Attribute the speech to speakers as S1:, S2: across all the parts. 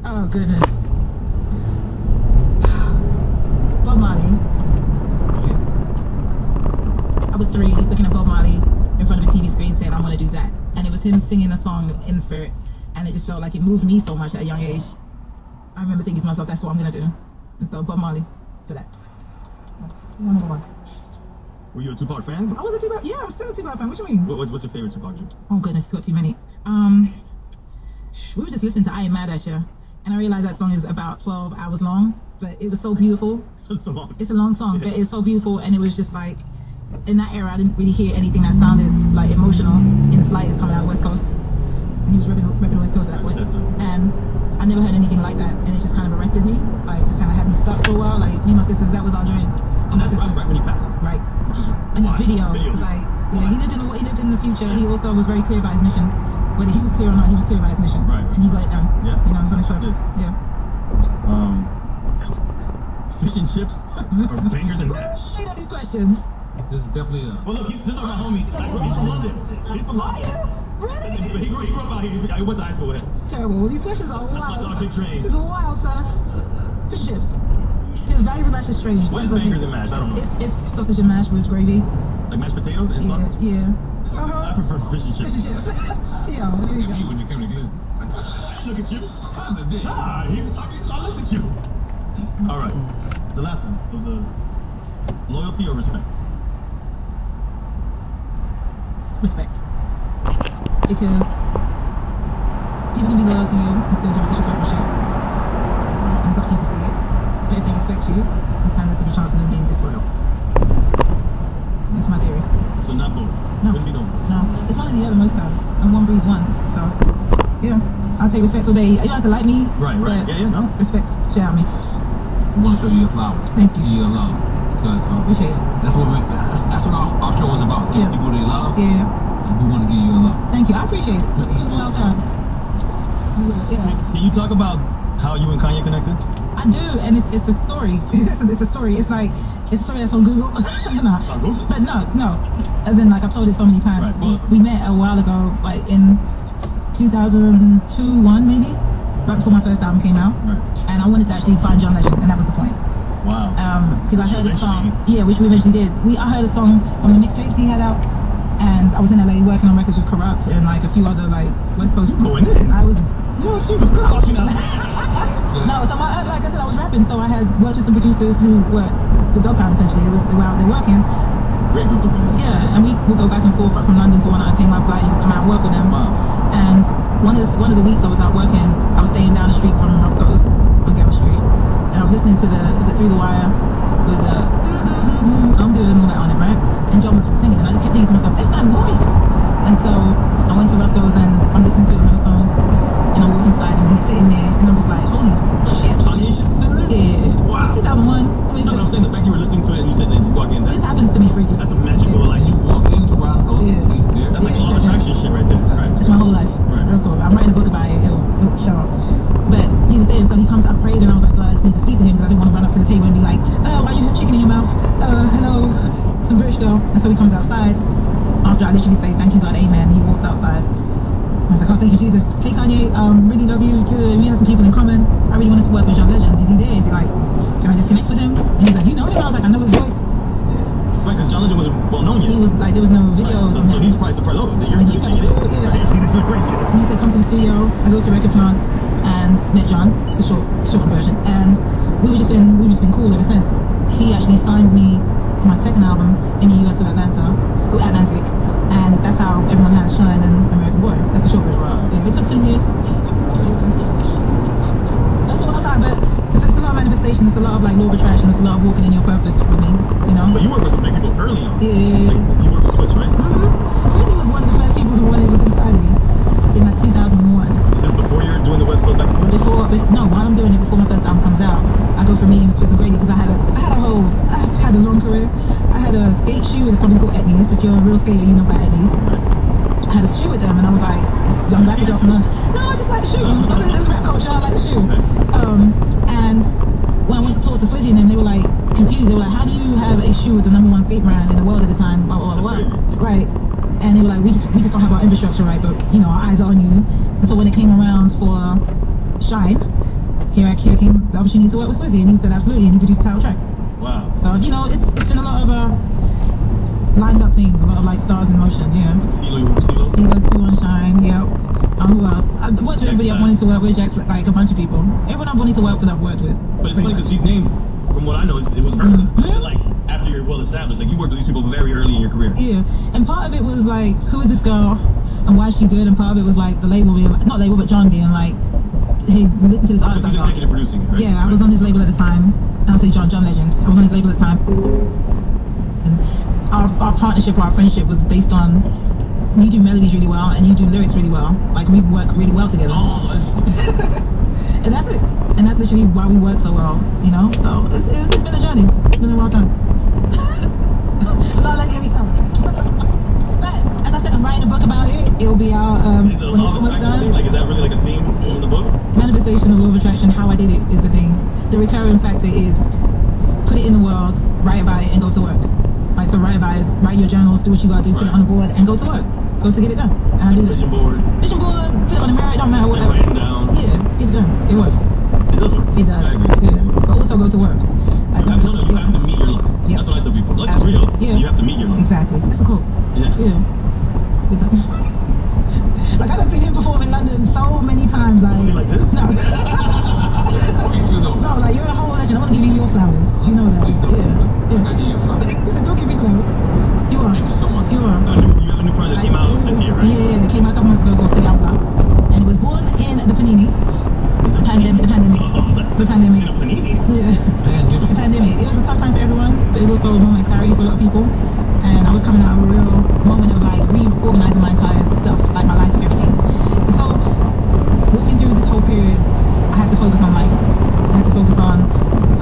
S1: Oh goodness. Bob Marley. I was 3 looking at Bob Marley in front of a TV screen saying I want to do that. And it was him singing a song in the spirit. And it just felt like it moved me so much at a young age. I remember thinking to myself, that's what I'm going to do. And so Bob Marley for that.
S2: Were you a Tupac fan?
S1: I was a Tupac, yeah, I'm still a Tupac fan. What you mean?
S2: What's your favorite Tupac joke?
S1: Oh goodness, got too many. We were just listening to I Ain't Mad At Ya, and I realized that song is about 12 hours long, but it was so beautiful.
S2: It's a long,
S1: it's a long song, but it's so beautiful, and it was just like, in that era, I didn't really hear anything that sounded like emotional in the slightest coming out of West Coast. And he was repping the West Coast at that point. And I never heard anything like that, and it just kind of arrested me, like just kind of had me stuck for a while. Like me and my sisters, that was our dream.
S2: And that's right when he passed.
S1: Right. And the video was like, yeah, he lived in the future. He also was very clear about his mission. Whether he was clear or not, he was clear about his mission.
S2: Right.
S1: And he got it done.
S2: Yeah.
S1: You know, it was on his purpose. Yeah.
S2: Fish and chips or bangers and mash?
S1: I know these questions.
S3: This is definitely a...
S2: Well, look, this is my homie. He's from London. He's from London.
S1: Really?
S2: He grew up out here. He went to high school with him.
S1: It's terrible. These questions are
S2: That's
S1: wild.
S2: my big train.
S1: This is wild, sir. Fish and chips. His bangers and mash is strange.
S2: What is bangers and mash? I don't know.
S1: It's sausage and mash with gravy.
S2: Like mashed potatoes and sausage?
S1: Yeah.
S2: I prefer fish and chips.
S1: Fish and chips. Yeah, there you go.
S3: when it came to glizzies.
S2: Look at you.
S3: Kinda did.
S2: Nah, I looked at you. All right. The last one of the loyalty or respect?
S1: Respect. Because people can be loyal to you and still do disrespectful shit. And it's up to you to see it. But if they respect you, you stand less of a chance of them being disloyal. That's my theory.
S2: So not both?
S1: No.
S2: Wouldn't be no.
S1: No. It's one or the other most times. And one breeds one. So, yeah. I'll take respect all day. You don't have to like me.
S2: Right. Yeah, no.
S1: Respect. Share out me.
S3: We want to show you your flowers.
S1: Thank you.
S3: Give you your love. Because
S1: Appreciate it.
S3: that's what our show is about. Giving people their love.
S1: Yeah.
S3: And we want to give you your love.
S1: Thank you. I appreciate it. Well done. Yeah.
S2: Can you talk about how you and Kanye connected?
S1: I do, and it's a story. It's a story. It's like it's a story that's on Google. No,
S2: On Google?
S1: but no. As in, like I've told it so many times.
S2: Right, well,
S1: we met a while ago, like in 2002, maybe, right before my first album came out.
S2: Right.
S1: And I wanted to actually find John Legend, and that was the point.
S2: Wow.
S1: Because I heard a song. Yeah, which we eventually did. I heard a song on the mixtapes he had out. And I was in LA working on records with Corrupt and like a few other like West Coast.
S2: Going in.
S1: I was.
S2: No, she was crushing out.
S1: No, so like I said, I was rapping, so I had worked with some producers who were the dog pound essentially. They were out there working.
S2: Great group of guys.
S1: Yeah, and we would go back and forth from London to when I pay my flight and just come out and work with them.
S2: Wow.
S1: And one of the weeks I was out working, I was staying down the street from Roscoe's on Garrett Street, and I was listening to Through the Wire with I'm doing all that on it, right? And John was singing, and I just kept thinking to myself, that's not his voice. And so I went to Roscoe's and I'm listening to it on my phones, and I walk inside and he's sitting there, and I'm just like, holy shit.
S2: Kanye shit sitting there?
S1: Yeah.
S2: Wow.
S1: It's 2001.
S2: No, I'm saying the fact you were listening to it and you said that you walk in,
S1: This happens to me frequently.
S2: that's a magical like
S3: You walk into Roscoe,
S1: Yeah.
S3: he's there.
S2: That's like law of attraction shit right there. Right.
S1: It's my whole life.
S2: Right.
S1: Real talk. I'm writing a book about it. It'll shut up. But he was there, so he comes. I prayed, and I was like, God, I just need to speak to him because I didn't want to run up to the table and be like, oh, why you have chicken in your mouth? Hello, some British girl. And so he comes outside. After I literally say, thank you, God, amen. He walks outside. I was like, oh, thank you, Jesus. Hey, Kanye, really love you. We have some people in common. I really wanted to work with John Legend. Is he there? Is he like, can I just connect with him? And he's like, you know him? I was like, I know his voice.
S2: It's like, because John Legend wasn't well known yet.
S1: He was like, there was no video.
S2: Right. So he's probably surprised. Oh, you're
S1: Yeah.
S2: This is crazy.
S1: And he said, come to the studio. I go to Record Plant and met John. It's a short version. And we've just been cool ever since. He actually signed me to my second album in the US with Atlantic. And that's how Everyone Has Shine and American Boy. That's a short version.
S2: Wow.
S1: Yeah, it took 10 years. That's a lot of time, but it's a lot of manifestation. It's a lot of like law of attraction. It's a lot of walking in your purpose for me, you know?
S2: But you worked with some big people early on.
S1: Yeah.
S2: Like, you worked with Swiss, right?
S1: Swizzy was one of the first people who wanted was inside me in like 2001.
S2: Is this before you're doing the West Coast back and forth?
S1: No, while I'm doing it, before my first album comes out, I go for meeting with Swiss and Grady because I had a long career. I had a skate shoe. It's probably called Etnies. If you're a real skater, you know about Etnies. I had a shoe with them, and I was like, young black girl from London. No, I just like the shoe. I was in this rap culture. I like the shoe. And when I went to talk to Swizzy and them, they were like confused. They were like, how do you have a shoe with the #1 skate brand in the world at the time? Blah, blah, blah, blah. Right. And they were like, we just don't have our infrastructure right, but you know, our eyes are on you. And so when it came around for Shine, here came the opportunity to work with Swizzy, and he said absolutely, and he produced the title track.
S2: Wow.
S1: So you know, it's been a lot of lined up things, a lot of like stars in motion. Yeah. CeeLo, Cool and Shine. Yep. Who else? I worked with everybody I've wanted to work with. Jax, like a bunch of people. Everyone I've wanted to work with, I've worked with.
S2: But it's funny because these names, from what I know, it was her. Is it like after you're well established, like you worked with these people very early in your career?
S1: Yeah. And part of it was like, who is this girl, and why is she good? And part of it was like the label being like, not label, but John being like, hey, listen to this artist.
S2: He's executive producing it, right?
S1: Yeah, I was on his label at the time. I'll say John Legend. I was on his label at the time. And our partnership or our friendship was based on you do melodies really well and you do lyrics really well. Like we work really well together.
S2: Oh,
S1: and that's it. And that's literally why we work so well, you know? So it's been a journey. It's been a long time. A lot like every stuff. And I said I'm writing a book about it. It'll be out when it's almost done.
S2: Like, is that really like a theme in the book?
S1: Manifestation of law of attraction, how I did it is the thing. The recurring factor is put it in the world, write about it, and go to work. Like, so write about it, write your journals, do what you gotta do, put it on the board, and go to work. Go to get it done. And I do that.
S2: Vision board,
S1: put it on the mirror, it don't matter whatever.
S2: Write it down.
S1: Yeah, get it done. It works.
S2: It does work.
S1: It does.
S2: I agree.
S1: Yeah. But also go to work.
S2: I'm telling you, you have to meet your luck.
S1: Yep.
S2: That's what I tell people. Luck is real.
S1: Yeah.
S2: You have to meet your luck.
S1: Exactly. It's cool.
S2: Yeah.
S1: Good time. Like I done seen him perform in London so many times.
S2: Like this?
S1: No. No, like you're a whole legend. I want to give you your flowers. You know that.
S3: Please don't.
S1: Yeah.
S3: I give you flowers.
S1: Don't give me flowers. You are.
S3: Thank you so much.
S1: You are.
S2: You have a new project that came out this year, right?
S1: Yeah, it came out a couple months ago called The Outer. And it was born in the Panini. The pandemic. The pandemic.
S2: In a panini?
S1: Yeah. The pandemic. It was a tough time for everyone, but it was also a moment of clarity for a lot of people. And I was coming out of a real moment of like reorganizing my entire stuff, like my life, everything. And so walking through this whole period, I had to focus on life. I had to focus on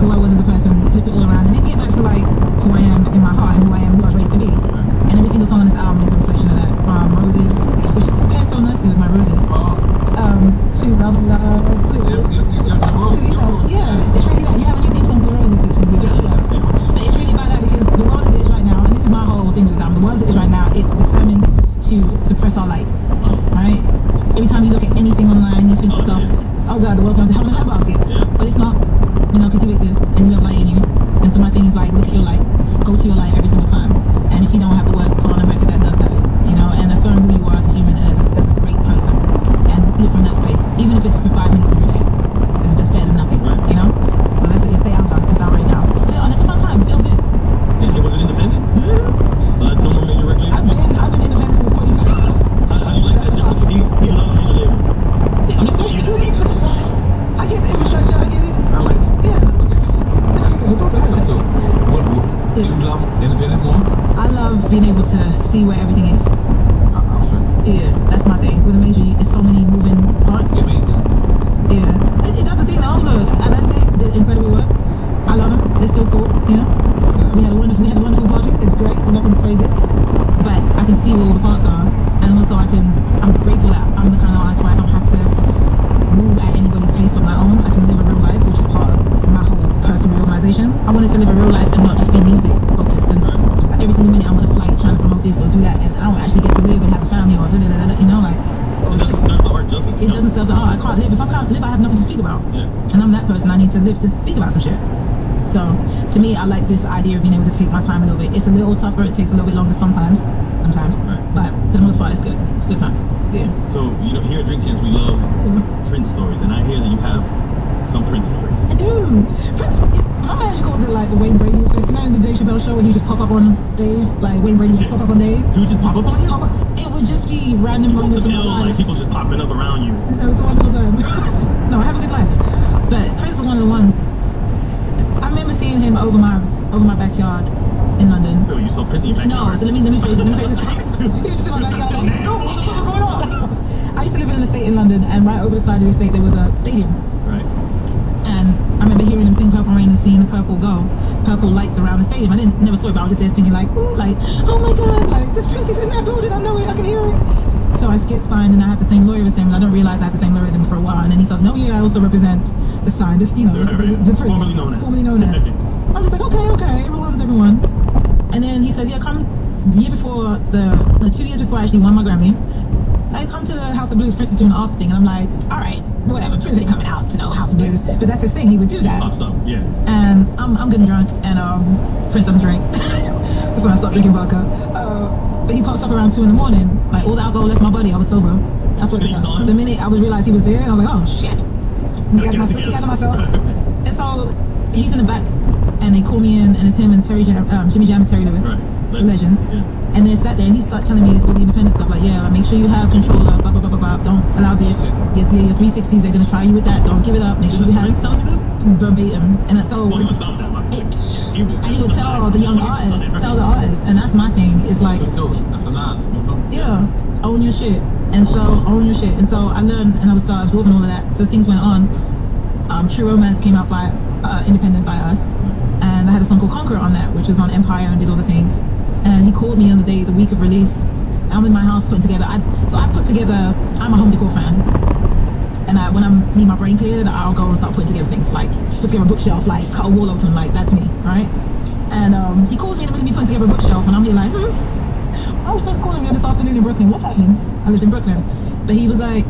S1: who I was as a person, flip it all around, and then get back to like who I am in my heart and who I am, who I was raised to be. And every single song on this album is a reflection of that. From Roses, which pairs so nicely with my roses, to Love, to yeah, it's really like you have a new theme song for the Roses section. But it's really about that because the world as it is right now, and this is my whole thing with this album, the world as it is right now, it's determined to suppress our light. Right? Every time you look at anything online, you think to yourself, oh God, the world's going to hell in a handbasket. But it's not, you know, because you exist and you have light in you. And so my thing is like, look at your light. Go to your light every single time. And if you don't have the words, put on a record that does have it. You know, and affirm who you are as a human and as a great person. And live from that space. Even if it's for 5 minutes every day. That's better than nothing. You know? So that's it. Stay out. It's out right now. Yeah, and it's a fun time. It feels good.
S2: Yeah, was it independent? So that's no more major record label?
S1: I've been independent since 2020.
S2: How do you like that difference? People love major labels. I'm just saying, you do it.
S1: I get the infrastructure. I get it.
S3: I like it.
S1: Yeah.
S3: So, what do you love independent more?
S1: I love being able to see where everything is. Yeah, that's my thing. With a major, it's so many moving parts.
S3: Yeah, man,
S1: Yeah. That's the thing though, look, aerotek did incredible work. I love them. They're still cool, you know? We had a wonderful project. It's great. Nothing's crazy. But I can see where all the parts are. And also I'm grateful that I'm the kind of artist where I don't have to move at anybody's pace but my own. I can live a real life, which is part of my whole personal reorganization. I wanted to live a real life and not just be music focused. And every single minute I'm on a flight trying to promote this or do that, and I don't actually get to live and have a family or da-da-da-da, you know, like.
S2: It doesn't serve the art justice.
S1: It doesn't serve the art. I can't live. If I can't live, I have nothing to speak about.
S2: Yeah.
S1: And I'm that person. I need to live to speak about some shit. So, to me, I like this idea of being able to take my time a little bit. It's a little tougher. It takes a little bit longer sometimes.
S2: Right.
S1: But for the most part, it's good. It's a good time. Yeah.
S2: So, you know, here at Drink Champs, we love Prince stories. And I hear that you have some Prince stories.
S1: I do. Prince, my manager calls it like the Wayne Brady effect. You know in the Dave Chappelle show where he would just pop up on Dave? Like Wayne Brady would just pop up on Dave?
S2: He would just pop up on you?
S1: It would just be random moments in my life.
S2: Like people just popping up around you.
S1: It was a wonderful time. No, I have a good life. But Prince was one of the ones. I remember seeing him over my backyard in London.
S2: Really, you saw Prince in your backyard?
S1: No, so let me phrase it. He was just in my backyard.
S2: What the fuck is going on?
S1: I used to live in an estate in London, and right over the side of the estate there was a stadium.
S2: Right.
S1: And I remember hearing him sing Purple Rain and seeing the purple lights around the stadium. I never saw it, but I was just there thinking like, ooh, like, oh my God, like this Prince is in that building. I know it. I can hear it. So I get signed, and I have the same lawyer as him, and I don't realize I have the same lawyer as him for a while. And then he says, no, yeah, I also represent the sign, this, you know, the Prince,
S2: formerly known as.
S1: I'm just like, okay, everyone's everyone. And then he says, yeah, come. Year before 2 years before I actually won my Grammy, I come to the House of Blues. Prince is doing the after thing, and I'm like, all right, whatever. Prince ain't coming out to no House of Blues, but that's his thing. He would do that.
S2: Pops up, yeah.
S1: And I'm getting drunk, and Prince doesn't drink. That's when I stopped drinking vodka. But he pops up around 2 in the morning. Like all the alcohol left my body. I was sober. That's what the minute I was realized he was there, I was like, oh shit. Gather myself. And so he's in the back, and they call me in, and it's him and Jimmy Jam and Terry Lewis,
S2: Right.
S1: legends.
S2: Yeah.
S1: And they sat there, and he started telling me all the independent stuff, like, yeah, like, make sure you have controller, blah blah blah blah blah. Don't allow this. Your 360s, they're gonna try you with that. Don't give it up. Make sure you have
S2: Prince telling you this?
S1: verbatim. And so
S2: Well, he would stop that.
S1: and he would tell the young artists, tell the artists, and that's my thing. It's like,
S3: That's the nice.
S1: yeah, own your shit. And so own your shit. And so I learned, and I would start absorbing all of that. So things went on. True Romance came out by independent by us, and I had a song called Conqueror on that, which was on Empire and did all the things. And he called me on the week of release. I'm in my house putting together. I put together. I'm a home decor fan, and when I need my brain cleared, I'll go and start putting together things, like put together a bookshelf, like cut a wall open, like that's me, right? And he calls me in the middle of me putting together a bookshelf, and I'm here like, I was first calling me this afternoon in Brooklyn. What's happening? I lived in Brooklyn, but he was like,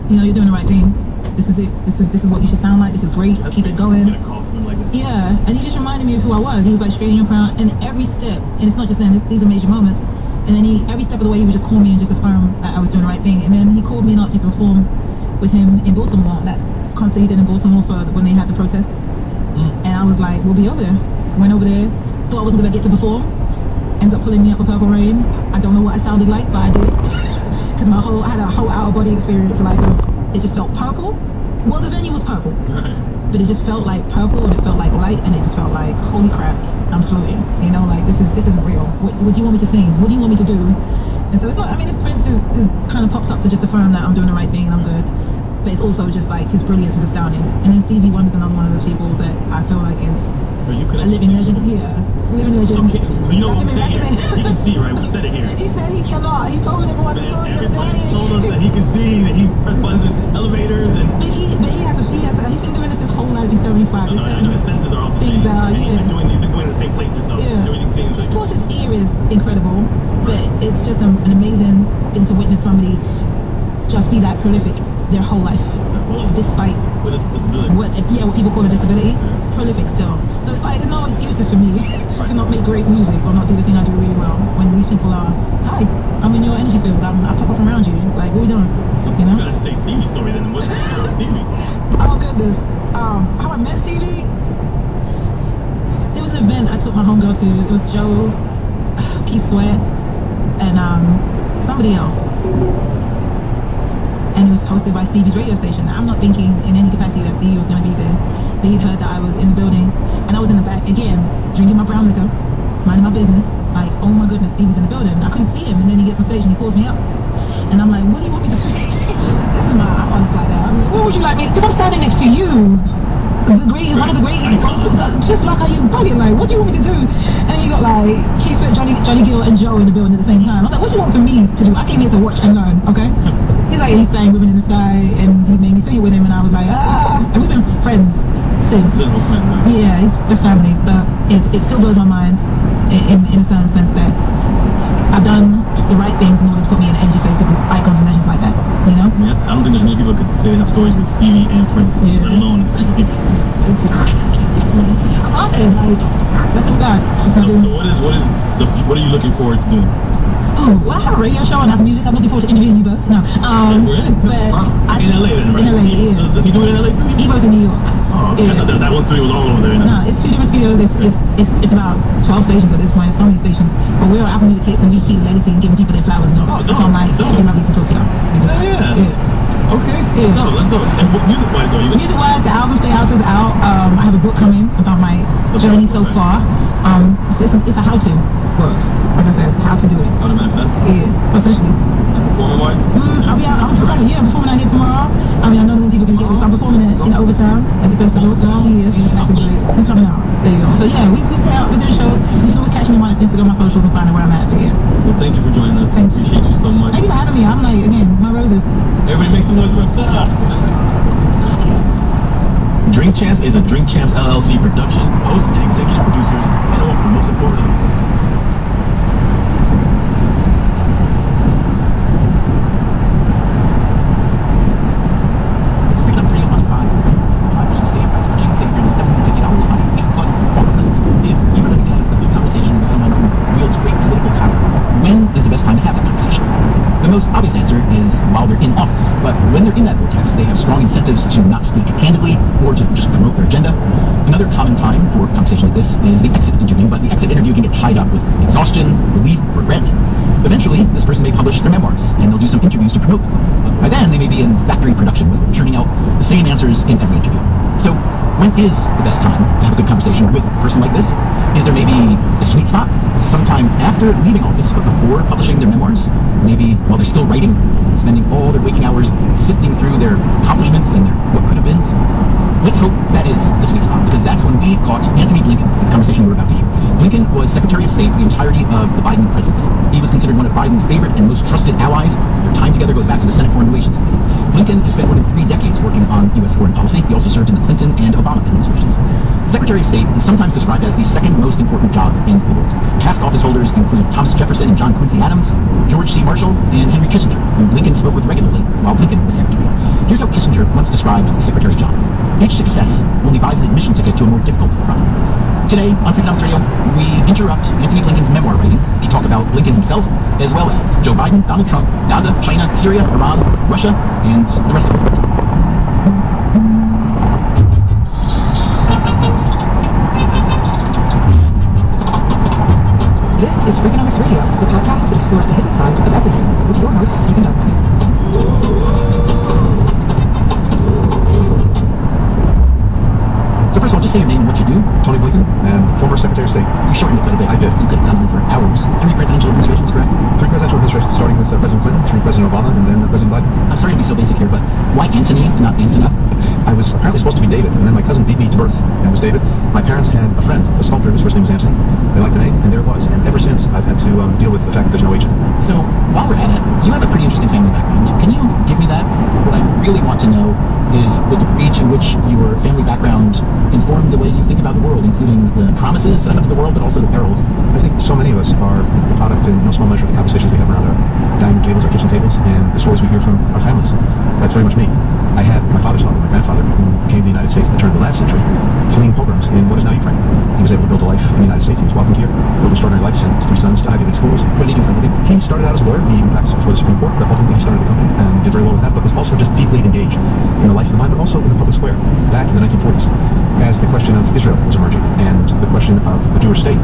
S1: you know, you're doing the right thing. This is it. This is what you should sound like. This is great. Keep it going. Yeah, and he just reminded me of who I was. He was like straight in your crown, and every step, and it's not just then. These are major moments. And then every step of the way, he would just call me and just affirm that I was doing the right thing. And then he called me and asked me to perform with him in Baltimore. That concert he did in Baltimore for when they had the protests. And I was like, we'll be over there. Went over there. Thought I wasn't gonna get to perform. Ends up pulling me up for Purple Rain. I don't know what I sounded like, but I did. Because I had a whole out of body experience, like it just felt purple. Well, the venue was purple, but it just felt like purple, and it felt like light, and it just felt like, holy crap, I'm floating. You know, like this isn't real. What do you want me to sing? What do you want me to do? And so it's not. I mean, this Prince is kind of popped up to just affirm that I'm doing the right thing and I'm good. But it's also just like his brilliance is astounding. And then Stevie Wonder's another one of those people that I feel like is a living legend. Yeah, living legend.
S2: So you know what I'm saying here? He can see, right? We said it here.
S1: He said he cannot. He told everyone the story the other
S2: Everybody
S1: day.
S2: told us that he can see, that he pressed buttons in elevators, and
S1: He's been doing this his whole life. He's 75.
S2: I know his senses are off the
S1: Things
S2: chain.
S1: are,
S2: And he's
S1: yeah.
S2: been going to the same places, so everything seems like.
S1: Of course, his ear is incredible, but it's just an amazing thing to witness somebody just be that prolific their whole life, despite
S2: with a disability.
S1: what people call a disability. Prolific still. So it's like there's no excuses for me to not make great music or not do the thing I do really well. When these people are, hi, I'm in your energy field. I pop up around you. Like, what are we doing?
S2: So
S1: You know?
S2: you gotta say Stevie's story then. What's the story of Stevie?
S1: Oh goodness. How I met Stevie. There was an event I took my homegirl to. It was Joe, Keith Sweat, and somebody else. And it was hosted by Stevie's radio station. I'm not thinking in any capacity that Stevie was going to be there, but he'd heard that I was in the building, and I was in the back again, drinking my brown liquor, minding my business. Like, oh my goodness, Stevie's in the building. I couldn't see him, and then he gets on stage and he calls me up, and I'm like, what do you want me to say? This is I'm honest like that. I'm like, what would you like me? Because I'm standing next to you. One of the great, just like how you bugging, like, what do you want me to do? And then you got like Keith Sweat, Johnny Gill, and Joe in the building at the same time. I was like, what do you want from me to do? I came here to watch and learn, okay? He sang Women in the Sky, and he made me sing it with him, and I was like, and we've been friends since. Yeah, it's family, but it still blows my mind in a certain sense that I've done the right things in order to put me in an energy space with icons and legends like that, you know?
S2: I don't think there's many people who could say they have stories with Stevie and Prince, let alone.
S1: I'm honored, like, that's what we got.
S2: So what are you looking forward to doing?
S1: Oh, well, I have a radio show and I have music. I'm looking forward to interviewing you both. No, but
S2: in LA then, right?
S1: In LA, yeah.
S2: Does he do it in LA too?
S1: Evo's in New York.
S2: Oh, okay.
S1: Yeah.
S2: I thought that one studio was all over there.
S1: No, it's 2 different studios. It's about 12 stations at this point. So many stations. But we're on Apple Music Hits, and we keep the legacy and giving people their flowers. No, so I'm like, it'd be lovely to talk to y'all.
S2: Yeah. Okay.
S1: Yeah.
S2: No, let's do it. And music-wise though,
S1: music-wise, the album Stay Out is out. I have a book coming about my journey so far. It's a how-to book. Like I said, how to do it.
S2: How to manifest?
S1: Yeah, essentially.
S2: And performing-wise?
S1: I'm performing. Yeah, I'm performing out here tomorrow. I mean, I know that when people can get this, but I'm performing in Overtown at the festival. Yeah, I can do it. We're coming out. There you go. So yeah, we stay out. We're doing shows. You can always catch me on my Instagram, my socials, and find out where I'm at. But yeah.
S2: Well, thank you for joining us.
S1: Thank you.
S2: Appreciate you so much.
S1: Thank you for having me. I'm like, again, my roses.
S2: Everybody make some noise for themselves. Drink Champs is a Drink Champs LLC production. Hosts and executive producers, and most importantly,
S4: operatives to not speak candidly or to just promote their agenda. Another common time for a conversation like this is the exit interview, but the exit interview can get tied up with exhaustion, relief, regret. Eventually, this person may publish their memoirs, and they'll do some interviews to promote them. By then, they may be in factory production with churning out the same answers in every interview. So, when is the best time to have a good conversation with a person like this? Is there maybe a sweet spot sometime after leaving office but before publishing their memoirs? Maybe while they're still writing, spending all their waking hours sifting through their accomplishments and their what could have beens? Let's hope that is the sweet spot, because that's when we caught Antony Blinken in the conversation we're about to hear. Blinken was Secretary of State for the entirety of the Biden presidency. He was considered one of Biden's favorite and most trusted allies. Their time together goes back to the Senate Foreign Relations Committee. Blinken has spent more than 3 decades working on U.S. foreign policy. He also served in the Clinton and Obama administrations. Secretary of State is sometimes described as the second most important job in the world. Past office holders include Thomas Jefferson and John Quincy Adams, George C. Marshall, and Henry Kissinger, who Blinken spoke with regularly while Blinken was secretary. Here's how Kissinger once described the secretary job. Each success only buys an admission ticket to a more difficult problem. Today on Freedoms Radio, we interrupt Antony Blinken's memoir writing to talk about Blinken himself, as well as Joe Biden, Donald Trump, Gaza, China, Syria, Iran, Russia, and the rest of the world.
S1: This is Freakonomics Radio, the podcast that explores the hidden side of everything, with your host, Stephen Duncan.
S4: So first of all, just say your name and what you do.
S5: Tony Blinken, and former Secretary of State.
S4: You shortened it quite a bit.
S5: I did.
S4: You could have gone on for hours. 3 presidential administrations, correct?
S5: 3 presidential administrations, starting with President Clinton, through President Obama, and then President Biden.
S4: I'm sorry to be so basic here, but why Antony and not Anthony?
S5: I was apparently supposed to be David, and then my cousin beat me to birth and was David. My parents had a friend, a sculptor, whose first name was Antony. They liked the name, and there it was. And ever since, I've had to deal with the fact that there's no H in it.
S4: So, while we're at it, you have a pretty interesting family background. Can you give me that? What I really want to know is the degree to which your family background informed the way you think about the world, including the promises of the world, but also the perils.
S5: I think so many of us are the product, in no small measure, of the conversations we have around our dining tables, our kitchen tables, and the stories we hear from our families. That's very much me. I had my father's father, my grandfather, who came to the United States at the turn of the last century, fleeing pogroms in what is now Ukraine. He was able to build a life in the United States. He was welcomed here, built an extraordinary life, sent his 3 sons to Ivy League schools.
S4: What did he do for a living?
S5: He started out as a lawyer. He practiced before the Supreme Court, but ultimately he started a company and did very well with that, but was also just deeply engaged in the life of the mind, but also in the public square back in the 1940s. As the question of Israel was emerging and the question of the Jewish state,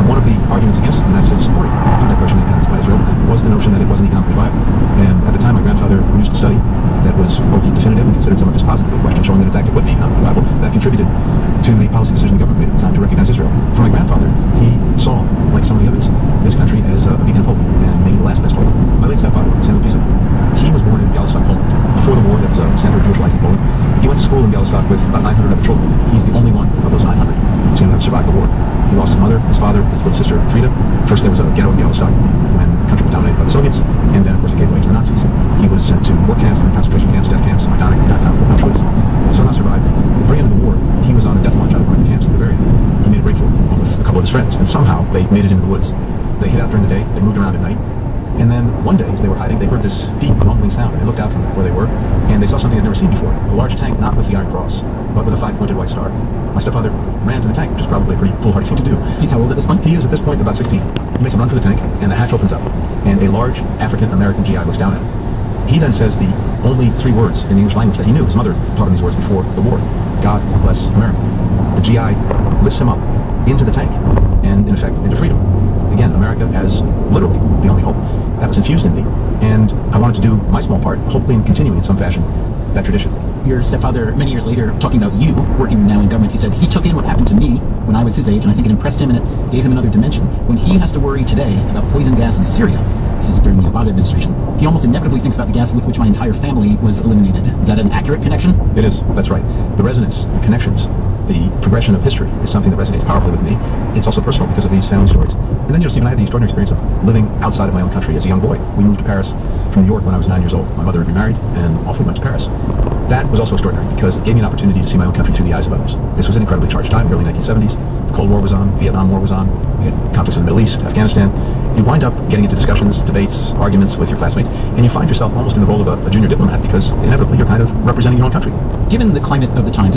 S5: one of the arguments against the United States supporting the Declaration of Independence by Israel was the notion that it wasn't economically viable. And at the time, my grandfather produced a study that was both definitive and considered somewhat dispositive of the question, showing that in fact it would be economically viable. That contributed to the policy decision the government made at the time to recognize Israel. For my grandfather, he saw, like so many others, this country as a beacon of hope and maybe the last best hope. My late stepfather, Samuel Pisa, he was born in Białystok, Poland. Before the war, there was a center of Jewish life in Poland. He went to school in Białystok with about 900 other children. He's the only one of those 900 to have survived the war. He lost his mother, his father, his little sister, Frida. First there was a ghetto in Białystok when the country was dominated by the Soviets, and then of course it gave way to the Nazis. He was sent to work camps, then concentration camps, death camps, Majdanek, Auschwitz. Somehow survived. Before the end of the war, he was on a death march out of one of the camps in Bavaria. He made a break for it with a couple of his friends, and somehow they made it into the woods. They hid out during the day, they moved around at night, and then one day, as they were hiding, they heard this deep rumbling sound, and they looked out from where they were, and they saw something they'd never seen before. A large tank, not with the Iron Cross, but with a 5-pointed white star. My stepfather ran to the tank, which is probably a pretty foolhardy thing to do.
S4: He's how old at this point?
S5: He is at this point about 16. He makes a run for the tank, and the hatch opens up, and a large African-American GI looks down at him. He then says the only 3 words in the English language that he knew. His mother taught him these words before the war. God bless America. The GI lifts him up into the tank, and in effect, into freedom. Again, America as literally the only hope. That was infused in me, and I wanted to do my small part, hopefully in continuing in some fashion that tradition.
S4: Your stepfather, many years later, talking about you, working now in government, he said he took in what happened to me when I was his age, and I think it impressed him and it gave him another dimension. When he has to worry today about poison gas in Syria, this is during the Obama administration, he almost inevitably thinks about the gas with which my entire family was eliminated. Is that an accurate connection?
S5: It is, that's right. The resonance, the connections, the progression of history is something that resonates powerfully with me. It's also personal because of these family stories. And then, Stephen, I had the extraordinary experience of living outside of my own country as a young boy. We moved to Paris from New York when I was 9 years old. My mother had remarried, and off we went to Paris. That was also extraordinary because it gave me an opportunity to see my own country through the eyes of others. This was an incredibly charged time, early 1970s. The Cold War was on, Vietnam War was on, we had conflicts in the Middle East, Afghanistan. You wind up getting into discussions, debates, arguments with your classmates, and you find yourself almost in the role of a junior diplomat because inevitably you're kind of representing your own country.
S4: Given the climate of the times,